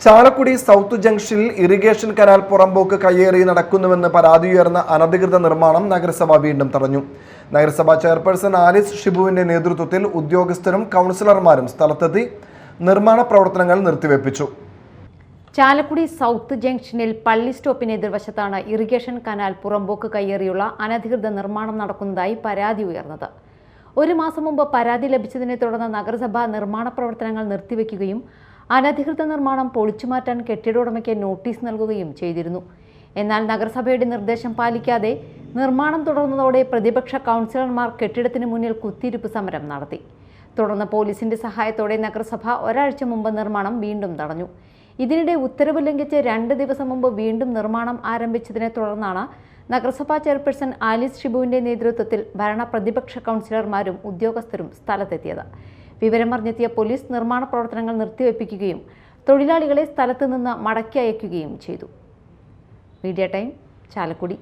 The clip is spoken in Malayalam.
ചാലക്കുടി സൗത്ത് ജംഗ്ഷനിൽ ഇറിഗേഷൻ കനാൽ പുറമ്പോക്ക് കയ്യേറി നടക്കുന്നുവെന്ന് പരാതിയുയർന്ന അനധികൃത നിർമ്മാണം നഗരസഭ വീണ്ടും തടഞ്ഞു. നഗരസഭാ ചെയർപേഴ്സൺ ആലിസ് ഷിബുവിന്റെ നേതൃത്വത്തിൽ ഉദ്യോഗസ്ഥരും കൗൺസിലർമാരും സ്ഥലത്തെത്തി നിർമ്മാണ പ്രവർത്തനങ്ങൾ നിർത്തിവെപ്പിച്ചു. ചാലക്കുടി സൗത്ത് ജംഗ്ഷനിൽ പള്ളി സ്റ്റോപ്പിന് എതിർവശത്താണ് ഇറിഗേഷൻ കനാൽ പുറമ്പോക്ക് കയ്യേറിയുള്ള അനധികൃത നിർമ്മാണം നടക്കുന്നതായി പരാതി ഉയർന്നത്. ഒരു മാസം മുമ്പ് പരാതി ലഭിച്ചതിനെ തുടർന്ന് നഗരസഭ നിർമ്മാണ പ്രവർത്തനങ്ങൾ നിർത്തിവെക്കുകയും അനധികൃത നിർമ്മാണം പൊളിച്ചുമാറ്റാൻ കെട്ടിട ഉടമയ്ക്ക് നോട്ടീസ് നൽകുകയും ചെയ്തിരുന്നു. എന്നാൽ നഗരസഭയുടെ നിർദ്ദേശം പാലിക്കാതെ നിർമ്മാണം തുടർന്നതോടെ പ്രതിപക്ഷ കൗൺസിലർമാർ കെട്ടിടത്തിന് മുന്നിൽ കുത്തിയിരിപ്പ് സമരം നടത്തി. തുടർന്ന് പോലീസിന്റെ സഹായത്തോടെ നഗരസഭ ഒരാഴ്ച മുമ്പ് നിർമ്മാണം വീണ്ടും തടഞ്ഞു. ഇതിനിടെ ഉത്തരവ് ലംഘിച്ച് 2 ദിവസം മുമ്പ് വീണ്ടും നിർമ്മാണം ആരംഭിച്ചതിനെ തുടർന്നാണ് നഗരസഭാ ചെയർപേഴ്സൺ ആലിസ് ഷിബുവിന്റെ നേതൃത്വത്തിൽ ഭരണ പ്രതിപക്ഷ കൗൺസിലർമാരും ഉദ്യോഗസ്ഥരും സ്ഥലത്തെത്തിയത്. വിവരമറിഞ്ഞെത്തിയ പോലീസ് നിർമ്മാണ പ്രവർത്തനങ്ങൾ നിർത്തിവെപ്പിക്കുകയും തൊഴിലാളികളെ സ്ഥലത്ത് നിന്ന് മടക്കി അയക്കുകയും ചെയ്തു. Media time, Chalakudy.